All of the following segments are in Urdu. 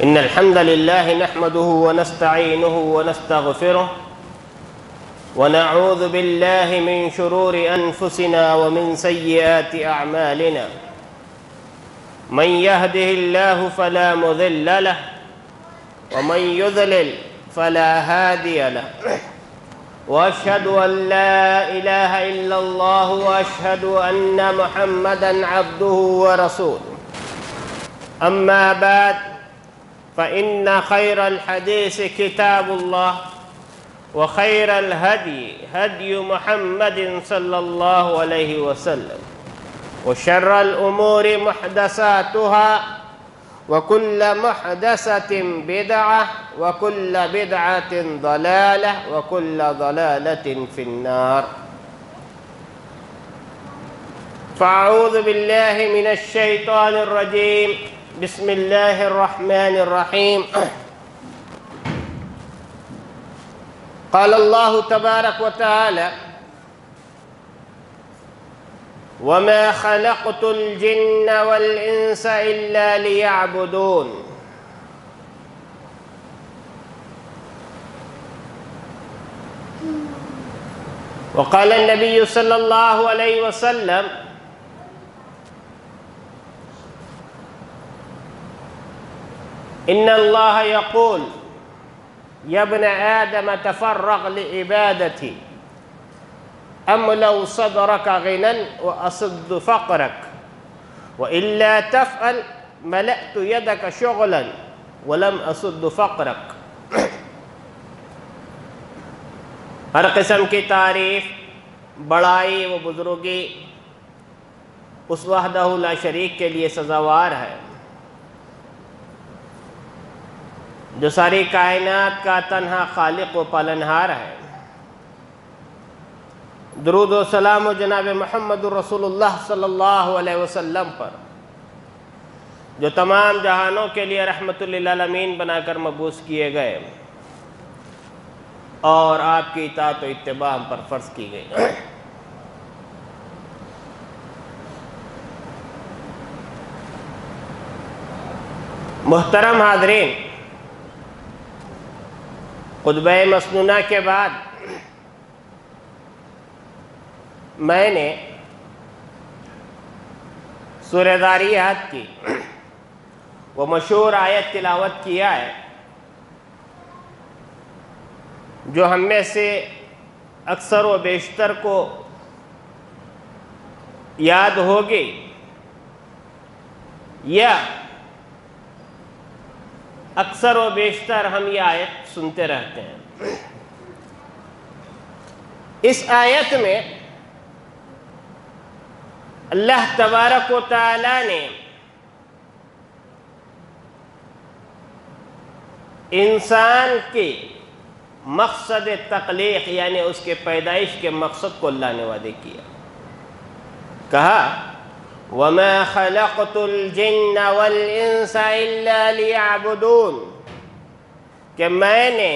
إن الحمد لله نحمده ونستعينه ونستغفره ونعوذ بالله من شرور أنفسنا ومن سيئات أعمالنا. من يهده الله فلا مضل له ومن يضلل فلا هادي له. وأشهد أن لا إله إلا الله وأشهد أن محمدًا عبده ورسوله. أما بعد فإن خير الحديث كتاب الله وخير الهدي هدي محمد صلى الله عليه وسلم وشر الأمور محدثاتها وكل محدثة بدعة وكل بدعة ضلالة وكل ضلالة في النار. فأعوذ بالله من الشيطان الرجيم. بسم الله الرحمن الرحيم. قال الله تبارك وتعالى: وما خلقت الجن والإنس إلا ليعبدون. وقال النبي صلى الله عليه وسلم: إن الله يقول: يا ابن آدم تفرغ لعبادتي أملأ صدرك غنى وأسد فقرك وإلا تفعل ملأت يدك شغلا ولم أسد فقرك. ہر قسم کی تعریف، بڑائی و بزرگی اس وحدہ لا شریک کے لیے سزاوار ہے جو ساری کائنات کا تنہا خالق و پالنہار ہے۔ درود و سلام و جناب محمد رسول اللہ صلی اللہ علیہ وسلم پر، جو تمام جہانوں کے لیے رحمت للعالمین بنا کر مبعوث کیے گئے اور آپ کی اطاعت و اتباع ہم پر فرض کی گئی۔ محترم حاضرین، خطبہ مسنونہ کے بعد میں نے سورہ ذاریات کی وہ مشہور آیت تلاوت کیا ہے جو ہم میں سے اکثر و بیشتر کو یاد ہوگی یا اکثر و بیشتر ہم یہ آیت سنتے رہتے ہیں۔ اس آیت میں اللہ تبارک و تعالی نے انسان کے مقصد تخلیق یعنی اس کے پیدائش کے مقصد کو اللہ نے وعدے کیا، کہا: وَمَا خَلَقْتُ الْجِنَّ وَالْإِنسَ إِلَّا لِيَعْبُدُونَ، کہ میں نے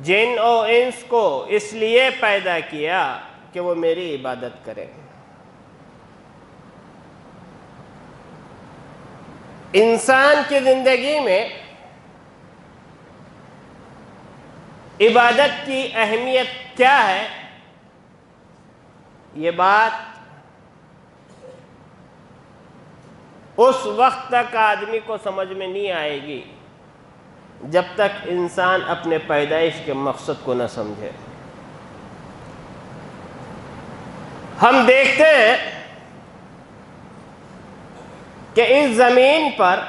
جن و انس کو اس لیے پیدا کیا کہ وہ میری عبادت کریں۔ انسان کی زندگی میں عبادت کی اہمیت کیا ہے، یہ بات اس وقت تک آدمی کو سمجھ میں نہیں آئے گی جب تک انسان اپنے پیدائش کے مقصد کو نہ سمجھے۔ ہم دیکھتے ہیں کہ اس زمین پر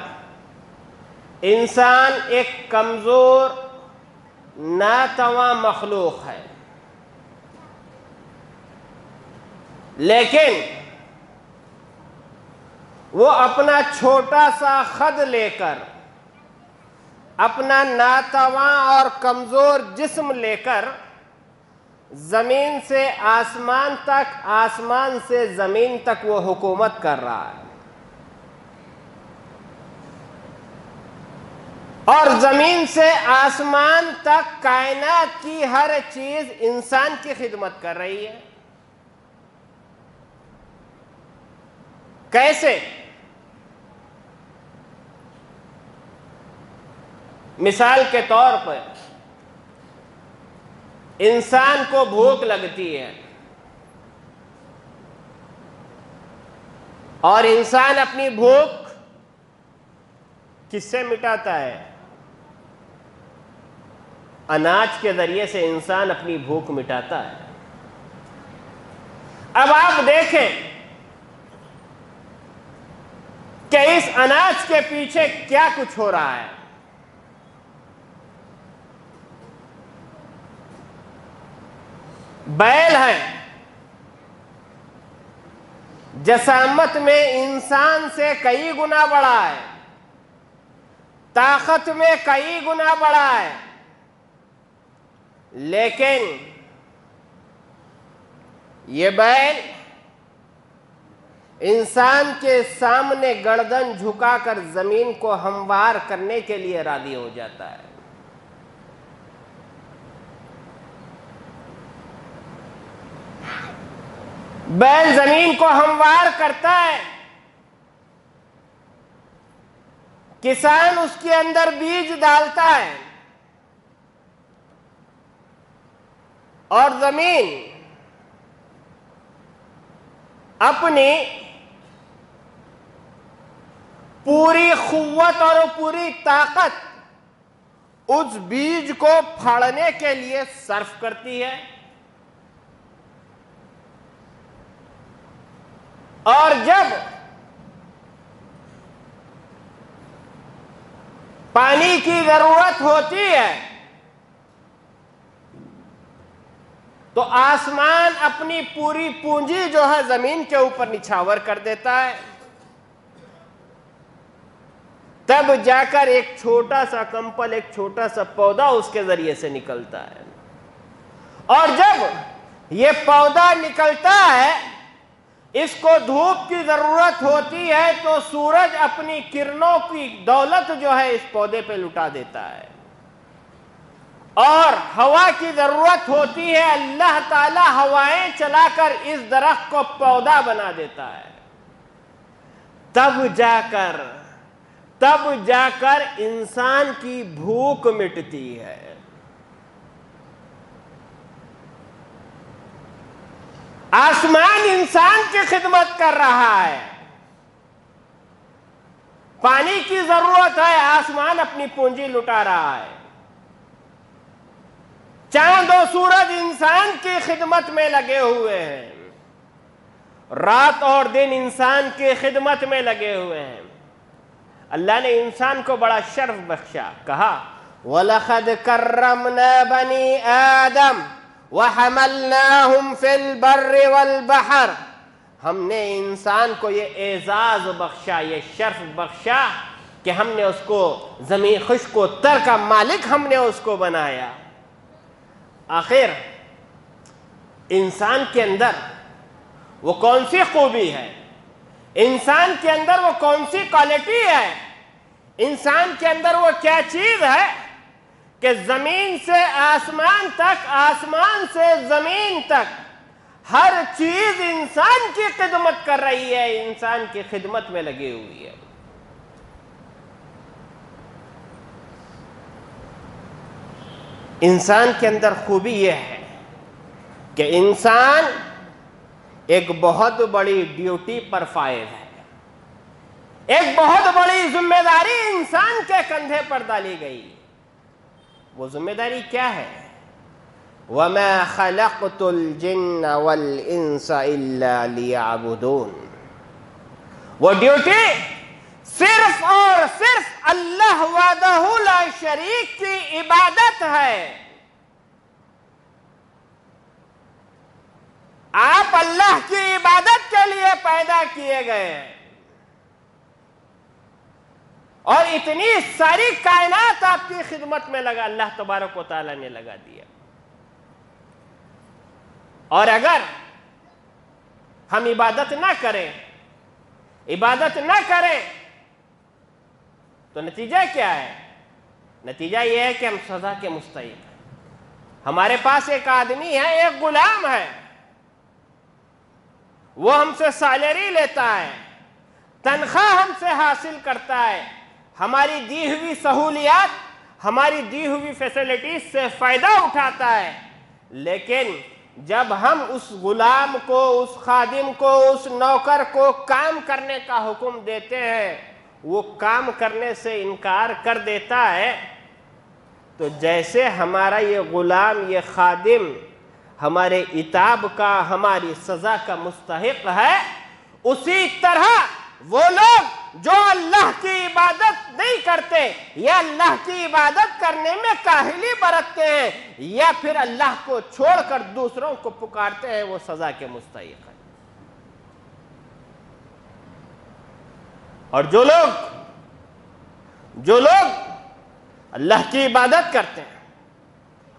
انسان ایک کمزور ناتواں مخلوق ہے، لیکن وہ اپنا چھوٹا سا خد لے کر، اپنا ناتواں اور کمزور جسم لے کر زمین سے آسمان تک، آسمان سے زمین تک وہ حکومت کر رہا ہے، اور زمین سے آسمان تک کائنات کی ہر چیز انسان کی خدمت کر رہی ہے۔ کیسے؟ مثال کے طور پر انسان کو بھوک لگتی ہے اور انسان اپنی بھوک کس سے مٹاتا ہے؟ اناج کے ذریعے سے انسان اپنی بھوک مٹاتا ہے۔ اب آپ دیکھیں کہ اس اناج کے پیچھے کیا کچھ ہو رہا ہے۔ بیل ہے، جسامت میں انسان سے کئی گنا بڑا ہے، طاقت میں کئی گنا بڑا ہے، لیکن یہ بیل انسان کے سامنے گردن جھکا کر زمین کو ہموار کرنے کے لیے راضی ہو جاتا ہے۔ بیل زمین کو ہموار کرتا ہے، کسان اس کے اندر بیج ڈالتا ہے اور زمین اپنی پوری قوت اور پوری طاقت اس بیج کو پھاڑنے کے لیے صرف کرتی ہے، اور جب پانی کی ضرورت ہوتی ہے تو آسمان اپنی پوری پونجی جو ہے زمین کے اوپر نچھاور کر دیتا ہے، تب جا کر ایک چھوٹا سا کمپل، ایک چھوٹا سا پودا اس کے ذریعے سے نکلتا ہے، اور جب یہ پودا نکلتا ہے اس کو دھوپ کی ضرورت ہوتی ہے تو سورج اپنی کرنوں کی دولت جو ہے اس پودے پہ لٹا دیتا ہے، اور ہوا کی ضرورت ہوتی ہے، اللہ تعالی ہوائیں چلا کر اس درخت کو پودا بنا دیتا ہے، تب جا کر انسان کی بھوک مٹتی ہے۔ آسمان انسان کی خدمت کر رہا ہے، پانی کی ضرورت ہے، آسمان اپنی پونجی لٹا رہا ہے، چاند و سورج انسان کی خدمت میں لگے ہوئے ہیں، رات اور دن انسان کی خدمت میں لگے ہوئے ہیں۔ اللہ نے انسان کو بڑا شرف بخشا، کہا وَلَقَدْ كَرَّمْنَا بَنِي آدَمَ وَحَمَلْنَاهُمْ فِي الْبَرِّ وَالْبَحْرِ، ہم نے انسان کو یہ اعزاز بخشا، یہ شرف بخشا کہ ہم نے اس کو زمین خشک و تر کا مالک ہم نے اس کو بنایا۔ آخر انسان کے اندر وہ کون سی خوبی ہے، انسان کے اندر وہ کون سی کوالٹی ہے، انسان کے اندر وہ کیا چیز ہے کہ زمین سے آسمان تک، آسمان سے زمین تک ہر چیز انسان کی خدمت کر رہی ہے، انسان کی خدمت میں لگی ہوئی ہے۔ انسان کے اندر خوبی یہ ہے کہ انسان ایک بہت بڑی ڈیوٹی پر فائز ہے، ایک بہت بڑی ذمہ داری انسان کے کندھے پر ڈالی گئی۔ وہ ذمہ داری کیا ہے؟ وَمَا خَلَقْتُ الْجِنَّ وَالْإِنسَ إِلَّا لِيَعْبُدُونَ، وہ ڈیوٹی صرف اور صرف اللہ وحدہ لا شریک کی عبادت ہے۔ آپ اللہ کی عبادت کے لیے پیدا کیے گئے ہیں، اور اتنی ساری کائنات آپ کی خدمت میں لگا، اللہ تبارک و تعالی نے لگا دیا۔ اور اگر ہم عبادت نہ کریں تو نتیجہ کیا ہے؟ نتیجہ یہ ہے کہ ہم سزا کے مستحق ہیں۔ ہمارے پاس ایک آدمی ہے، ایک غلام ہے، وہ ہم سے سیلری لیتا ہے، تنخواہ ہم سے حاصل کرتا ہے، ہماری دی ہوئی سہولیات، ہماری دی ہوئی فیسلٹیز سے فائدہ اٹھاتا ہے، لیکن جب ہم اس غلام کو، اس خادم کو، اس نوکر کو کام کرنے کا حکم دیتے ہیں، وہ کام کرنے سے انکار کر دیتا ہے، تو جیسے ہمارا یہ غلام، یہ خادم ہمارے عتاب کا، ہماری سزا کا مستحق ہے، اسی طرح وہ لوگ جو اللہ کی عبادت نہیں کرتے یا اللہ کی عبادت کرنے میں کاہلی برتتے ہیں یا پھر اللہ کو چھوڑ کر دوسروں کو پکارتے ہیں، وہ سزا کے مستحق ہیں۔ اور جو لوگ اللہ کی عبادت کرتے ہیں،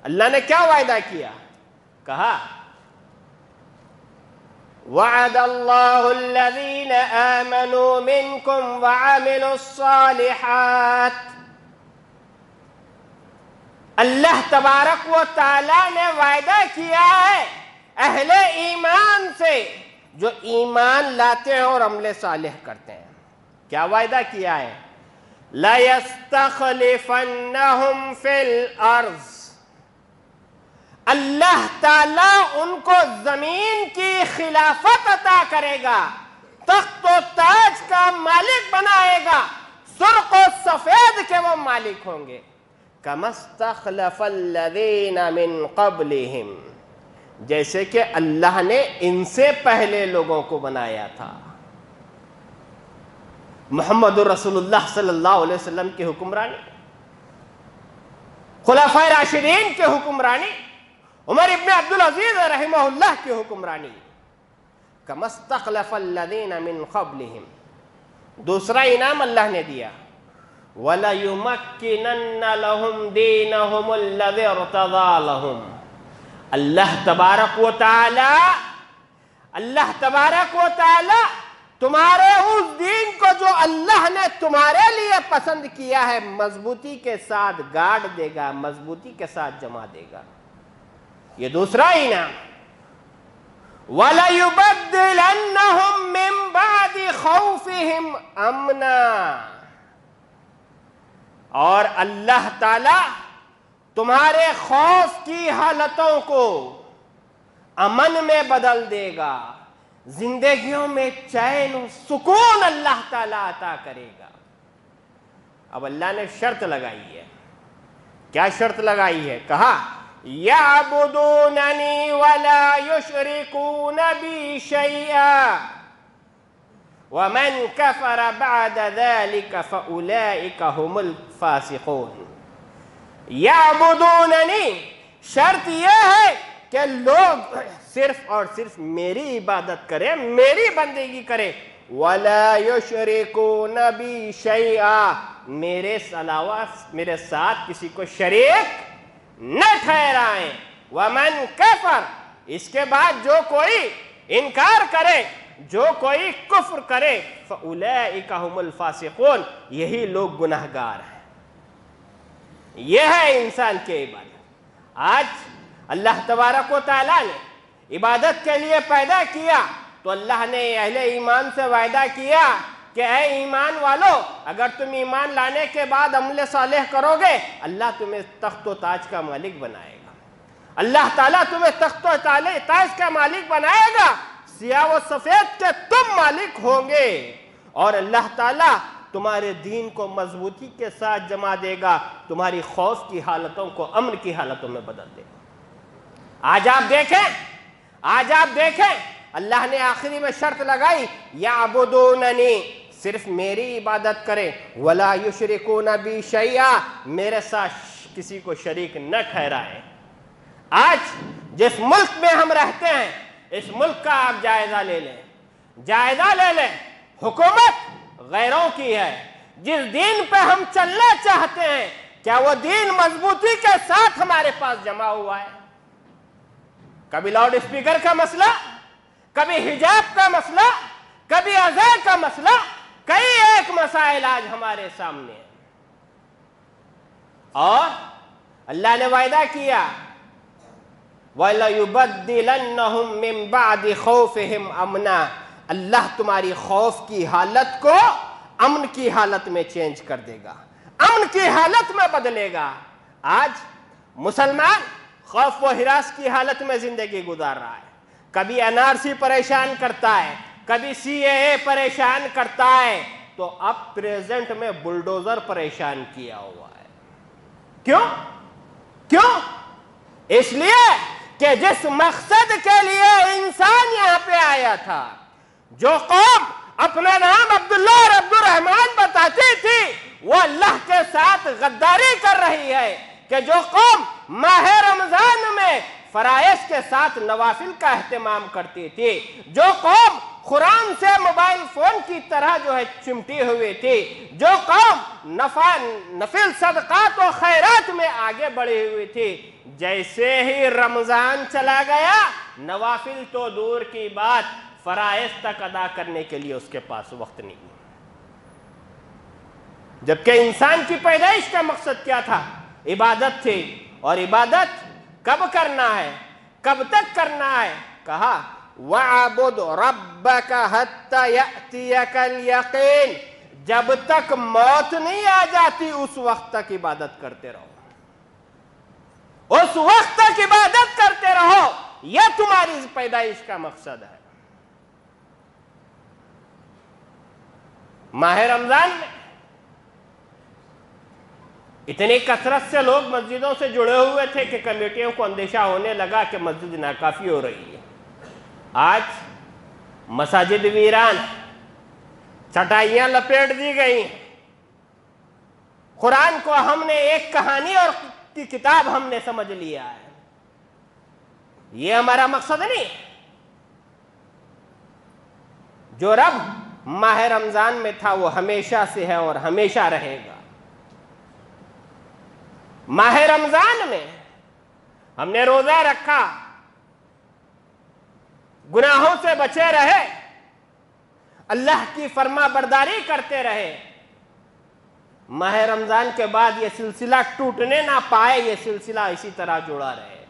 اللہ نے کیا وعدہ کیا؟ کہا وعد اللہ الذین آمنوا منکم وعملوا الصالحات، اللہ تبارک و تعالی نے وعدہ کیا ہے اہل ایمان سے جو ایمان لاتے ہیں اور عمل صالح کرتے ہیں۔ کیا وعدہ کیا ہے؟ لَيَسْتَخْلِفَنَّهُمْ فِي الْأَرْضِ، اللہ تعالیٰ ان کو زمین کی خلافت عطا کرے گا، تخت و تاج کا مالک بنائے گا، سرخ و سفید کے وہ مالک ہوں گے۔ كَمَا اسْتَخْلَفَ الَّذِينَ مِن قَبْلِهِمْ، جیسے کہ اللہ نے ان سے پہلے لوگوں کو بنایا تھا۔ محمد رسول اللہ صلی اللہ علیہ وسلم کی حکمرانی، خلفائے راشدین کی حکمرانی، عمر ابن عبدالعزیز رحمہ اللہ کی حکمرانی، كَمَا اسْتَخْلَفَ الَّذِينَ مِن قَبْلِهِمْ۔ دوسرا انعام اللہ نے دیا، وَلَيُمَكِّنَنَّ لَهُمْ دِينَهُمُ الَّذِي ارْتَضَىٰ لَهُمْ، اللہ تبارک و تعالی تمہارے اس دین کو جو اللہ نے تمہارے لیے پسند کیا ہے مضبوطی کے ساتھ گاڑ دے گا، مضبوطی کے ساتھ جمع دے گا۔ یہ دوسرا انعام، وَلَيُبَدِّلَنَّهُم مِّن بَعْدِ خَوْفِهِمْ أَمْنًا، اور اللہ تعالی تمہارے خوف کی حالتوں کو امن میں بدل دے گا، زندگیوں میں چین و سکون اللہ تعالیٰ عطا کرے گا۔ اب اللہ نے شرط لگائی ہے، کیا شرط لگائی ہے؟ کہا یعبدوننی ولا یشرکون بی شیئا ومن کفر بعد ذلك فاولئک هم الفاسقون۔ یعبدوننی، شرط یہ ہے کہ لوگ صرف اور صرف میری عبادت کریں، میری بندگی کریں، وَلَا يُشْرِكُونَ بِي شَيْئًا، میرے علاوہ میرے ساتھ کسی کو شریک نہ ٹھہرائیں۔ وَمَنْ كَفَرَ، اس کے بعد جو کوئی انکار کرے، جو کوئی کفر کرے، فَأُولَئِكَ هُمُ الْفَاسِقُونَ، یہی لوگ گناہگار ہیں۔ یہ ہے انسان کی عبادت۔ آج اللہ تبارک و تعالیٰ نے عبادت کے لیے پیدا کیا تو اللہ نے اہل ایمان سے وعدہ کیا کہ اے ایمان والو، اگر تم ایمان لانے کے بعد عمل صالح کرو گے، اللہ تمہیں تخت و تاج کا مالک بنائے گا۔ اللہ تعالیٰ تمہیں تخت و تاج کا مالک بنائے گا، سیاہ و سفید کے تم مالک ہوں گے، اور اللہ تعالیٰ تمہارے دین کو مضبوطی کے ساتھ جمع دے گا، تمہاری خوف کی حالتوں کو امن کی حالتوں میں بدل دے گا۔ آج آپ دیکھیں اللہ نے آخری میں شرط لگائی، یعبدوننی، صرف میری عبادت کریں، ولا یشرکون بی شیئا، میرے ساتھ کسی کو شریک نہ ٹھہرائیں۔ آج جس ملک میں ہم رہتے ہیں، اس ملک کا آپ جائزہ لے لیں، حکومت غیروں کی ہے۔ جس دین پہ ہم چلنا چاہتے ہیں، کیا وہ دین مضبوطی کے ساتھ ہمارے پاس جمع ہوا ہے؟ کبھی لاؤڈ اسپیکر کا مسئلہ، کبھی حجاب کا مسئلہ، کبھی اذان کا مسئلہ، کئی ایک مسائل آج ہمارے سامنے ہیں، اور اللہ نے وعدہ کیا وَلَيُبَدِّلَنَّهُم مِّن بَعْدِ خَوْفِهِمْ أَمْنًا، اللہ تمہاری خوف کی حالت کو امن کی حالت میں چینج کر دے گا، ان کی حالت میں بدلے گا۔ آج مسلمان خوف و ہراس کی حالت میں زندگی گزار رہا ہے، کبھی NRC پریشان کرتا ہے، کبھی CAA پریشان کرتا ہے، تو اب پریزنٹ میں بلڈوزر پریشان کیا ہوا ہے۔ کیوں؟ اس لیے کہ جس مقصد کے لیے انسان یہاں پہ آیا تھا، جو قوم اپنا نام عبداللہ اور عبدالرحمن بتاتی تھی، وہ اللہ کے ساتھ غداری کر رہی ہے۔ کہ جو قوم ماہ رمضان میں فرائض کے ساتھ نوافل کا اہتمام کرتی تھی، جو قوم قرآن سے موبائل فون کی طرح جو ہے چمٹی ہوئی تھی، جو قوم نفل صدقات و خیرات میں آگے بڑھی ہوئی تھی، جیسے ہی رمضان چلا گیا، نوافل تو دور کی بات، فرائض تک ادا کرنے کے لیے اس کے پاس وقت نہیں۔ جبکہ انسان کی پیدائش کا مقصد کیا تھا؟ عبادت تھی، اور عبادت کب کرنا ہے، کب تک کرنا ہے؟ کہا وَعَبُدْ رَبَّكَ حَتَّى يَأْتِيَكَ الْيَقِينَ، جب تک موت نہیں آ جاتی اس وقت تک عبادت کرتے رہو، اس وقت تک عبادت کرتے رہو، یہ تمہاری پیدائش کا مقصد ہے۔ ماہ رمضان میں اتنی کثرت سے لوگ مسجدوں سے جڑے ہوئے تھے کہ کمیٹیوں کو اندیشہ ہونے لگا کہ مسجد ناکافی ہو رہی ہے۔ آج مساجد ویران، چٹائیاں لپیٹ دی گئی، قرآن کو ہم نے ایک کہانی اور کی کتاب ہم نے سمجھ لیا ہے۔ یہ ہمارا مقصد نہیں۔ جو رب ماہ رمضان میں تھا وہ ہمیشہ سے ہے اور ہمیشہ رہے گا۔ ماہ رمضان میں ہم نے روزہ رکھا، گناہوں سے بچے رہے، اللہ کی فرما برداری کرتے رہے۔ ماہ رمضان کے بعد یہ سلسلہ ٹوٹنے نہ پائے، یہ سلسلہ اسی طرح جڑا رہے۔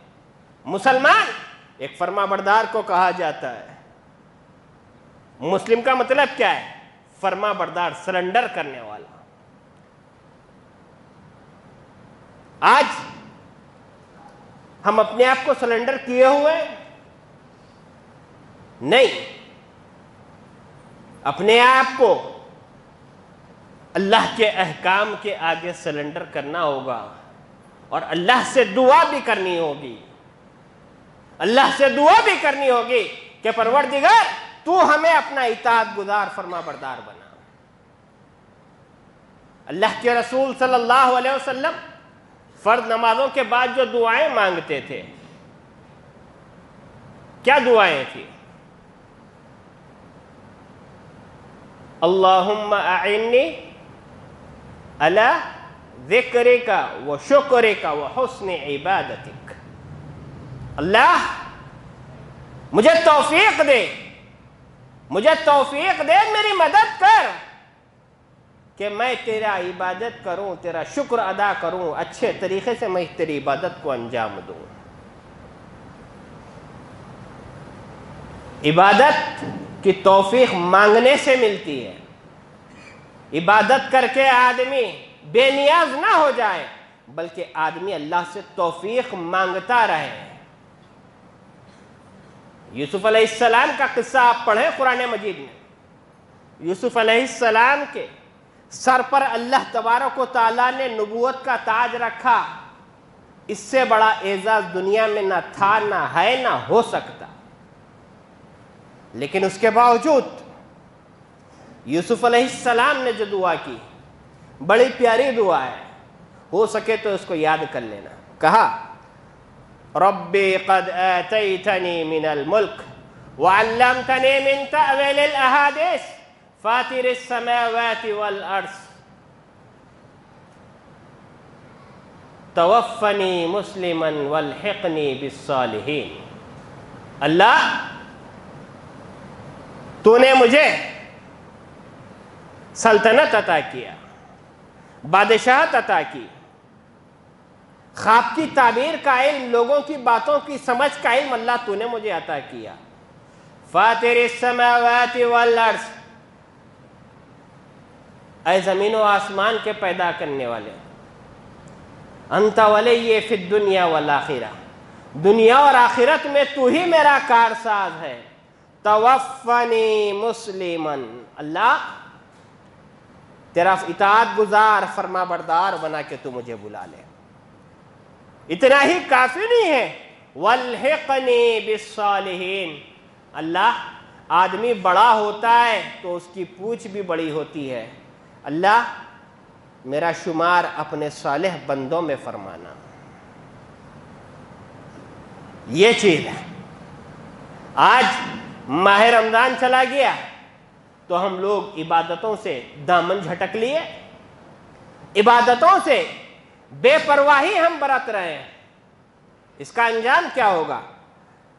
مسلمان ایک فرما بردار کو کہا جاتا ہے۔ مسلم کا مطلب کیا ہے؟ فرما بردار، سرنڈر کرنے والا۔ آج ہم اپنے آپ کو سرنڈر کیے ہوئے نہیں، اپنے آپ کو اللہ کے احکام کے آگے سرنڈر کرنا ہوگا، اور اللہ سے دعا بھی کرنی ہوگی، اللہ سے دعا بھی کرنی ہوگی کہ پروردگار تو ہمیں اپنا اطاعت گزار فرما بردار بنا۔ اللہ کے رسول صلی اللہ علیہ وسلم فرض نمازوں کے بعد جو دعائیں مانگتے تھے، کیا دعائیں تھیں؟ اللہم اعنی علی ذکرک و شکرک و حسن عبادتک۔ اللہ مجھے توفیق دے، مجھے توفیق دے، میری مدد کر کہ میں تیرا عبادت کروں، تیرا شکر ادا کروں، اچھے طریقے سے میں تیری عبادت کو انجام دوں۔ عبادت کی توفیق مانگنے سے ملتی ہے۔ عبادت کر کے آدمی بے نیاز نہ ہو جائے، بلکہ آدمی اللہ سے توفیق مانگتا رہے۔ یوسف علیہ السلام کا قصہ آپ پڑھیں قرآن مجید میں۔ یوسف علیہ السلام کے سر پر اللہ تبارک و تعالیٰ نے نبوت کا تاج رکھا، اس سے بڑا اعزاز دنیا میں نہ تھا، نہ ہے، نہ ہو سکتا۔ لیکن اس کے باوجود یوسف علیہ السلام نے جو دعا کی، بڑی پیاری دعا ہے، ہو سکے تو اس کو یاد کر لینا۔ کہا ربی قد آتیتنی من الملک وعلمتنی من تأویل الاحادیث فاطر السماوات والارض توفنی مسلما والحقنی بالصالحین۔ اللہ تو نے مجھے سلطنت عطا کیا، بادشاہت عطا کی، خواب کی تعبیر کا علم، لوگوں کی باتوں کی سمجھ کا علم اللہ تو نے مجھے عطا کیا۔ فاطر السماوات والارض، اے زمین و آسمان کے پیدا کرنے والے، انت ولی فی الدنیا والآخرہ، دنیا اور آخرت میں تو ہی میرا کارساز ہے، توفنی مسلمن، اللہ تیرا اطاعت گزار فرما بردار بنا کے تو مجھے بلا لے۔ اتنا ہی کافی نہیں ہے، والحقنی بالصالحین، اللہ آدمی بڑا ہوتا ہے تو اس کی پوچھ بھی بڑی ہوتی ہے، اللہ میرا شمار اپنے صالح بندوں میں فرمانا۔ یہ چیز ہے۔ آج ماہ رمضان چلا گیا تو ہم لوگ عبادتوں سے دامن جھٹک لیے، عبادتوں سے بے پرواہی ہم برت رہے ہیں۔ اس کا انجام کیا ہوگا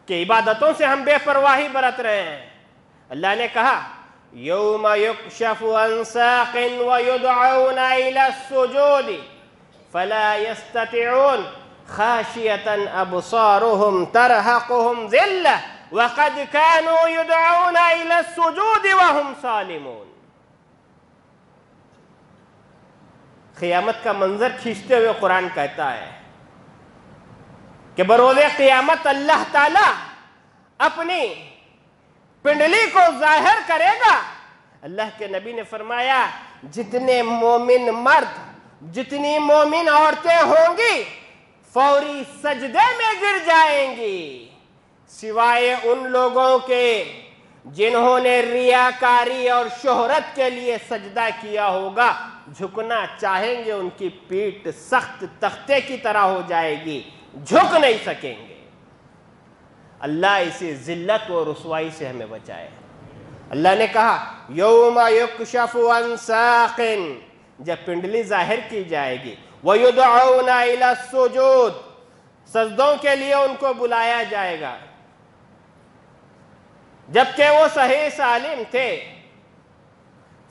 کہ عبادتوں سے ہم بے پرواہی برت رہے ہیں؟ اللہ نے کہا یوم یکشف عن ساق ویدعون الی السجود فلا یستطیعون خاشیۃ ابصارهم ترہقهم ذلہ وقد كانوا يدعون الى السجود وهم سالمون۔ قیامت کا منظر کھینچتے ہوئے قرآن کہتا ہے کہ بروز قیامت اللہ تعالیٰ اپنی پنڈلی کو ظاہر کرے گا۔ اللہ کے نبی نے فرمایا جتنے مومن مرد، جتنی مومن عورتیں ہوں گی فوری سجدے میں گر جائیں گی، سوائے ان لوگوں کے جنہوں نے ریاکاری اور شہرت کے لیے سجدہ کیا ہوگا، جھکنا چاہیں گے ان کی پیٹھ سخت تختے کی طرح ہو جائے گی، جھک نہیں سکیں گے۔ اللہ اسی ذلت و رسوائی سے ہمیں بچائے۔ اللہ نے کہا یوم یکشف عن ساق، جب پنڈلی ظاہر کی جائے گی، وَيُدْعَوْنَ إِلَى السُّجُودِ، سجدوں کے لیے ان کو بلایا جائے گا، جبکہ وہ صحیح سالم تھے۔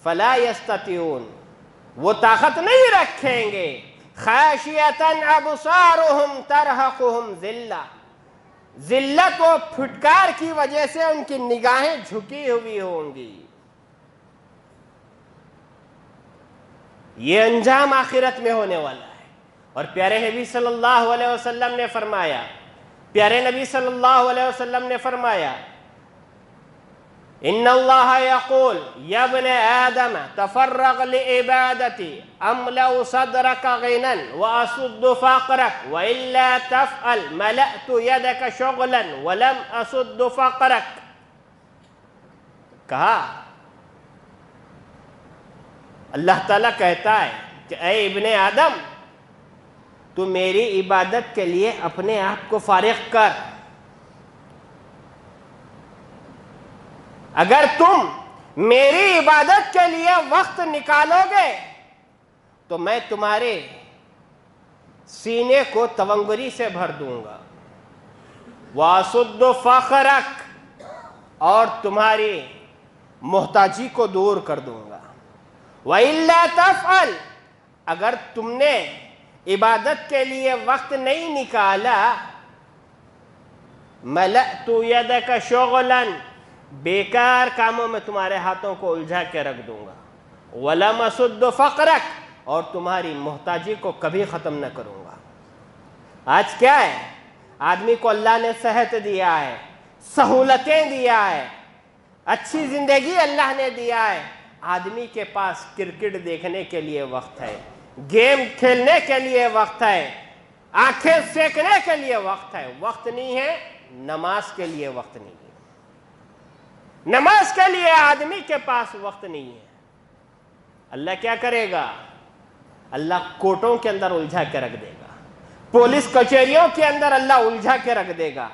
فَلَا يَسْتَطِعُونَ، وہ طاقت نہیں رکھیں گے۔ خَاشِيَةً أَبْصَارُهُمْ تَرْهَقُهُمْ ذِلَّةٌ، ذلت و پھٹکار کی وجہ سے ان کی نگاہیں جھکی ہوئی ہوں گی۔ یہ انجام آخرت میں ہونے والا ہے۔ اور پیارے نبی صلی اللہ علیہ وسلم نے فرمایا، پیارے نبی صلی اللہ علیہ وسلم نے فرمایا ان اللہ یقول یا ابن آدم تفرغ لعبادتی املأ صدرک غنا واسد فقرک والا تفعل ملأت یدک شغلا ولم اسد فقرک۔ کہا اللہ تعالیٰ کہتا ہے کہ اے ابن آدم تو میری عبادت کے لیے اپنے آپ کو فارغ کر، اگر تم میری عبادت کے لیے وقت نکالو گے تو میں تمہارے سینے کو تونگری سے بھر دوں گا، وَأَسُدُّ فَخْرَكَ، اور تمہاری محتاجی کو دور کر دوں گا، وَإِلَّا تَفْعَلْ، اگر تم نے عبادت کے لیے وقت نہیں نکالا، مَلَأْتُ يَدَكَ شُغْلًا، بیکار کاموں میں تمہارے ہاتھوں کو الجھا کے رکھ دوں گا، وَلَمْ أَسُدُّ فَقْرَكَ، اور تمہاری محتاجی کو کبھی ختم نہ کروں گا۔ آج کیا ہے؟ آدمی کو اللہ نے صحت دیا ہے، سہولتیں دیا ہے، اچھی زندگی اللہ نے دیا ہے، آدمی کے پاس کرکٹ دیکھنے کے لیے وقت ہے، گیم کھیلنے کے لیے وقت ہے، آنکھیں سیکنے کے لیے وقت ہے، وقت نہیں ہے نماز کے لیے، وقت نہیں ہے نماز کے لیے، آدمی کے پاس وقت نہیں ہے۔ اللہ کیا کرے گا؟ اللہ کوٹوں کے اندر الجھا کے رکھ دے گا، پولیس کچہریوں کے اندر اللہ الجھا کے رکھ دے گا،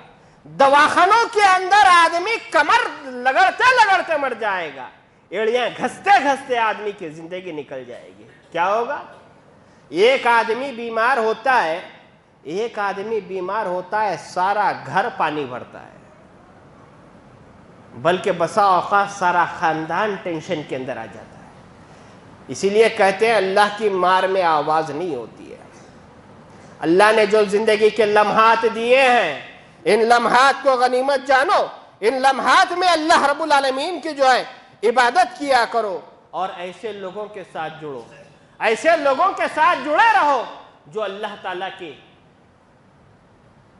دواخانوں کے اندر آدمی کمر لگڑتے لگڑتے مر جائے گا، ایڑیاں گھستے گھستے آدمی کی زندگی نکل جائے گی۔ کیا ہوگا؟ ایک آدمی بیمار ہوتا ہے، ایک آدمی بیمار ہوتا ہے سارا گھر پانی بھرتا ہے، بلکہ بسا اوقات سارا خاندان ٹینشن کے اندر آ جاتا ہے۔ اسی لیے کہتے ہیں اللہ کی مار میں آواز نہیں ہوتی ہے۔ اللہ نے جو زندگی کے لمحات دیے ہیں، ان لمحات کو غنیمت جانو، ان لمحات میں اللہ رب العالمین کی جو ہے عبادت کیا کرو، اور ایسے لوگوں کے ساتھ جڑو، ایسے لوگوں کے ساتھ جڑے رہو جو اللہ تعالیٰ کی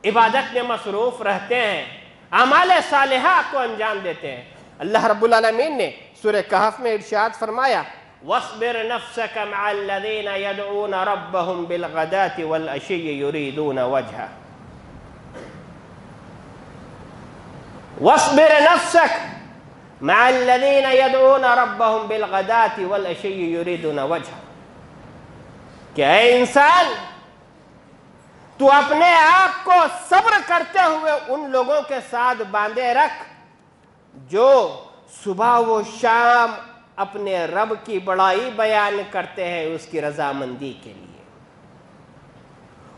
عبادت میں مصروف رہتے ہیں، اعمال صالحہ کو انجام دیتے ہیں۔ اللہ رب العالمین نے سورہ کہف میں ارشاد فرمایا وَاصْبِرْ نَفْسَكَ مَعَ الَّذِينَ يَدْعُونَ رَبَّهُمْ بِالْغَدَاةِ وَالْعَشِيِّ يُرِيدُونَ وَجْهَهُ وَاصْبِرْ نَفْسَكَ مَعَ الَّذِينَ يَدْعُونَ رَبَّهُمْ بِالْغَدَاةِ وَالْعَشِيِّ يُرِيدُونَ وَجْهَهُ کہ اے انسان تو اپنے آپ کو صبر کرتے ہوئے ان لوگوں کے ساتھ باندھے رکھ جو صبح و شام اپنے رب کی بڑائی بیان کرتے ہیں اس کی رضامندی کے لیے،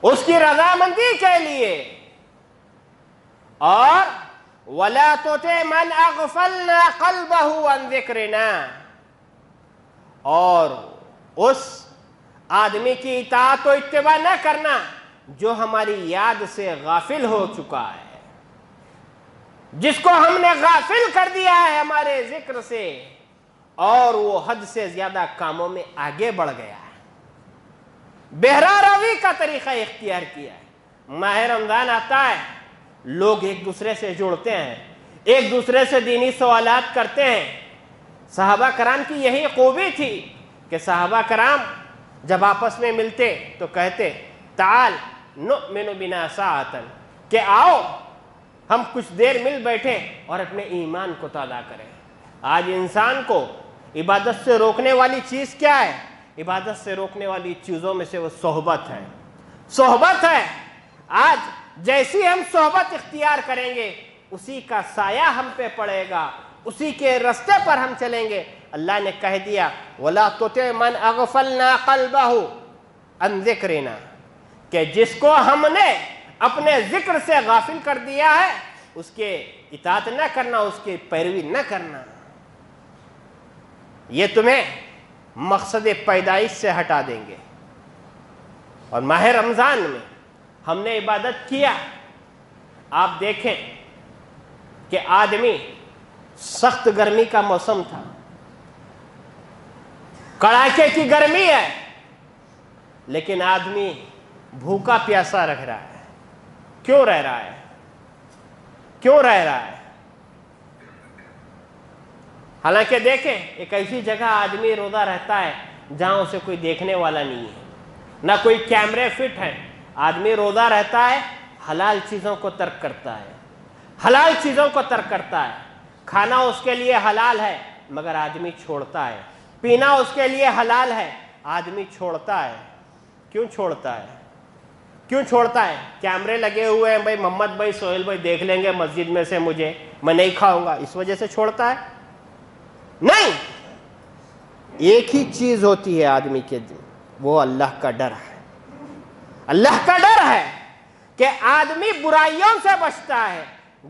اس کی رضامندی کے لیے۔ اور وَلَا تُطِعْ مَنْ أَغْفَلْنَا قَلْبَهُ عَنْ ذِكْرِنَا، اور اس آدمی کی اطاعت و اتباع نہ کرنا جو ہماری یاد سے غافل ہو چکا ہے، جس کو ہم نے غافل کر دیا ہے ہمارے ذکر سے، اور وہ حد سے زیادہ کاموں میں آگے بڑھ گیا ہے، بہرا روی کا طریقہ اختیار کیا ہے۔ ماہ رمضان آتا ہے، لوگ ایک دوسرے سے جڑتے ہیں، ایک دوسرے سے دینی سوالات کرتے ہیں۔ صحابہ کرام کی یہی خوبی تھی کہ صحابہ کرام جب آپس میں ملتے تو کہتے تعال نؤمن بنا ساعتن، کہ آؤ ہم کچھ دیر مل بیٹھے اور اپنے ایمان کو تازہ کریں۔ آج انسان کو عبادت سے روکنے والی چیز کیا ہے؟ عبادت سے روکنے والی چیزوں میں سے وہ صحبت ہے، صحبت ہے۔ آج جیسی ہم صحبت اختیار کریں گے اسی کا سایہ ہم پہ پڑے گا، اسی کے رستے پر ہم چلیں گے۔ اللہ نے کہہ دیا وَلَا تُطِعْ مَنْ أَغْفَلْنَا قَلْبَهُ عَنْ ذِكْرِنَا، کہ جس کو ہم نے اپنے ذکر سے غافل کر دیا ہے اس کے اطاعت نہ کرنا، اس کی پیروی نہ کرنا۔ یہ تمہیں مقصد پیدائش سے ہٹا دیں گے۔ اور ماہ رمضان میں ہم نے عبادت کیا، آپ دیکھیں کہ آدمی، سخت گرمی کا موسم تھا، کڑاکے کی گرمی ہے، لیکن آدمی بھوکا پیاسا رہ رہا ہے۔ کیوں رہ رہا ہے؟ کیوں رہ رہا ہے؟ حالانکہ دیکھیں ایک ایسی جگہ آدمی روزہ رہتا ہے جہاں اسے کوئی دیکھنے والا نہیں ہے، نہ کوئی کیمرے فٹ ہے، آدمی روزہ رہتا ہے، حلال چیزوں کو ترک کرتا ہے، حلال چیزوں کو ترک کرتا ہے۔ کھانا اس کے لیے حلال ہے مگر آدمی چھوڑتا ہے، پینا اس کے لیے حلال ہے، آدمی چھوڑتا ہے۔ کیوں چھوڑتا ہے؟ کیوں چھوڑتا ہے؟ کیمرے لگے ہوئے ہیں، بھائی محمد بھائی سہیل بھائی دیکھ لیں گے مسجد میں سے مجھے، میں نہیں کھاؤں گا، اس وجہ سے چھوڑتا ہے؟ نہیں، ایک ہی چیز ہوتی ہے آدمی کے دل، وہ اللہ کا ڈر ہے۔ اللہ کا ڈر ہے کہ آدمی برائیوں سے بچتا ہے،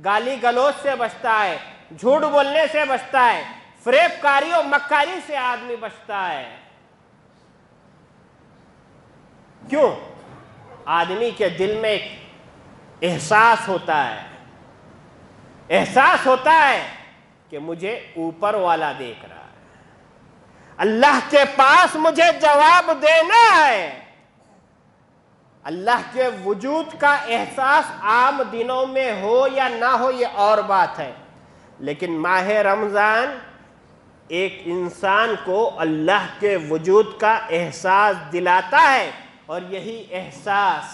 گالی گلوچ سے بچتا ہے، جھوٹ بولنے سے بچتا ہے، فریب کاری و مکاری سے آدمی بچتا ہے۔ کیوں؟ آدمی کے دل میں ایک احساس ہوتا ہے، احساس ہوتا ہے کہ مجھے اوپر والا دیکھ رہا ہے، اللہ کے پاس مجھے جواب دینا ہے۔ اللہ کے وجود کا احساس عام دنوں میں ہو یا نہ ہو یہ اور بات ہے، لیکن ماہ رمضان ایک انسان کو اللہ کے وجود کا احساس دلاتا ہے، اور یہی احساس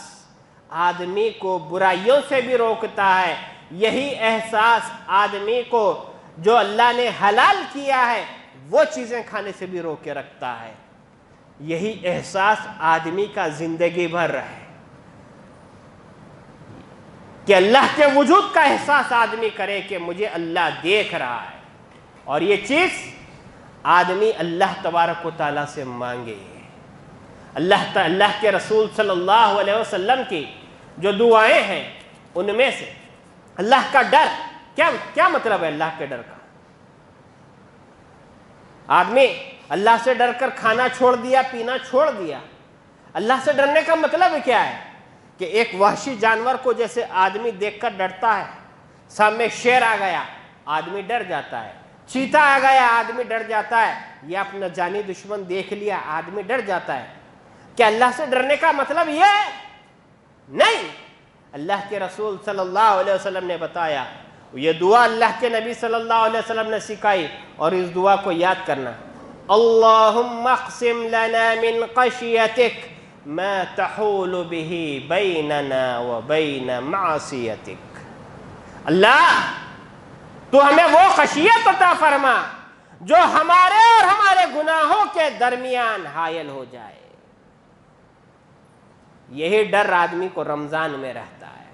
آدمی کو برائیوں سے بھی روکتا ہے، یہی احساس آدمی کو جو اللہ نے حلال کیا ہے وہ چیزیں کھانے سے بھی روک کے رکھتا ہے۔ یہی احساس آدمی کا زندگی بھر ہے کہ اللہ کے وجود کا احساس آدمی کرے کہ مجھے اللہ دیکھ رہا ہے، اور یہ چیز آدمی اللہ تبارک و تعالیٰ سے مانگے۔ اللہ کے رسول صلی اللہ علیہ وسلم کی جو دعائیں ہیں ان میں سے اللہ کا ڈر، کیا مطلب ہے اللہ کے ڈر کا؟ آدمی اللہ سے ڈر کر کھانا چھوڑ دیا، پینا چھوڑ دیا۔ اللہ سے ڈرنے کا مطلب کیا ہے؟ کہ ایک وحشی جانور کو جیسے آدمی دیکھ کر ڈرتا ہے، سامنے شیر آ گیا آدمی ڈر جاتا ہے، چیتا آ گیا آدمی ڈر جاتا ہے، یہ اپنا جانی دشمن دیکھ لیا آدمی ڈر جاتا ہے. کہ اللہ سے ڈرنے کا مطلب یہ ہے؟ نہیں. اللہ کے رسول صلی اللہ علیہ وسلم نے بتایا, یہ دعا اللہ کے نبی صلی اللہ علیہ وسلم نے سکھائی, اور اس دعا کو یاد کرنا, اللہم اقسم لنا من خشیتک ما تحول به بیننا وبین معصیتک. اللہ تو ہمیں وہ خشیت عطا فرما جو ہمارے اور ہمارے گناہوں کے درمیان حائل ہو جائے. یہی ڈر آدمی کو رمضان میں رہتا ہے,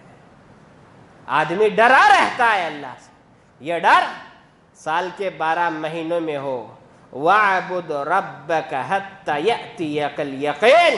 آدمی ڈرا رہتا ہے اللہ سے. یہ ڈر سال کے 12 مہینوں میں ہو, وَاعْبُدْ رَبَّكَ حَتَّى يَأْتِيَكَ الْيَقِينُ,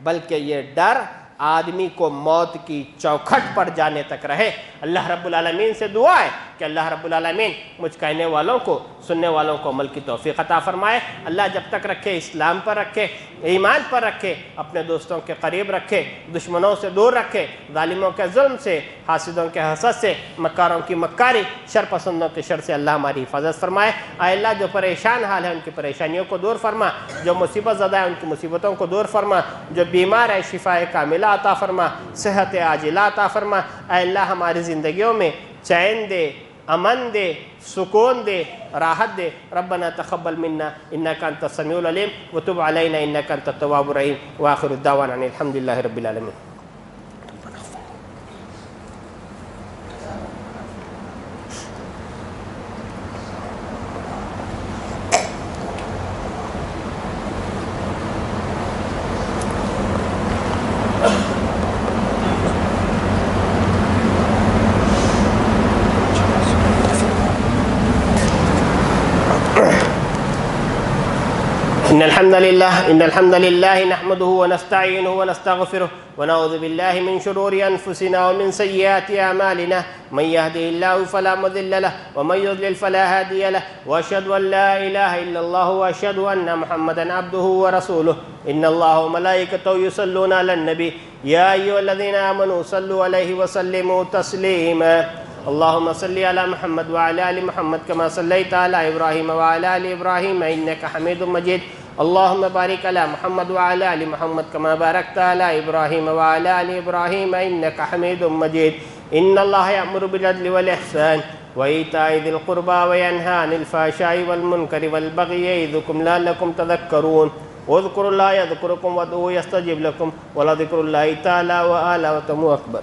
بلکہ یہ ڈر آدمی کو موت کی چوکھٹ پر جانے تک رہے. اللہ رب العالمین سے دعا ہے کہ اللہ رب العالمین مجھ کہنے والوں کو, سننے والوں کو عمل کی توفیق عطا فرمائے. اللہ جب تک رکھے اسلام پر رکھے, ایمان پر رکھے, اپنے دوستوں کے قریب رکھے, دشمنوں سے دور رکھے, ظالموں کے ظلم سے, حاسدوں کے حسد سے, مکاروں کی مکاری, شر پسندوں کے شر سے اللہ ہماری حفاظت فرمائے. اے اللہ جو پریشان حال ہے ان کی پریشانیوں کو دور فرما, جو مصیبت زدہ ہے ان کی مصیبتوں کو دور فرما, جو بیمار ہے شفاء کاملہ عطا فرما, صحت عاجلہ عطا فرما. اے اللہ ہماری زندگیوں میں چین دے, امن دے, سکون دے, راحت دے. ربنا تقبل منا انک انت السمیع العلیم وتب علینا انک انت التواب الرحیم. وآخر الدعوانا ان الحمد للہ رب العالمین. إن الحمد لله نحمده ونستعينه ونستغفره ونعوذ بالله من شرور أنفسنا ومن سيئات أعمالنا. من يهده الله فلا مضل له ومن يضلل فلا هادي له, وأشهد أن لا إله إلا الله وأشهد أن محمدا عبده ورسوله. إن الله وملائكته يصلون على النبي يا أيها الذين آمنوا صلوا عليه وسلموا تسليما. اللهم صل على محمد وعلى آل محمد كما صليت على إبراهيم وعلى آل إبراهيم إنك حميد مجيد. اللهم بارك على محمد وعلى آل محمد كما باركت على إبراهيم وعلى آل إبراهيم إنك حميد مجيد. إن الله يأمر بالعدل والإحسان وإيتاء ذي القربى وينهى عن الفحشاء والمنكر والبغي يعظكم لعلكم تذكرون. واذكروا الله يذكركم وادعوه يستجب لكم ولذكر الله تعالى وآله أكبر.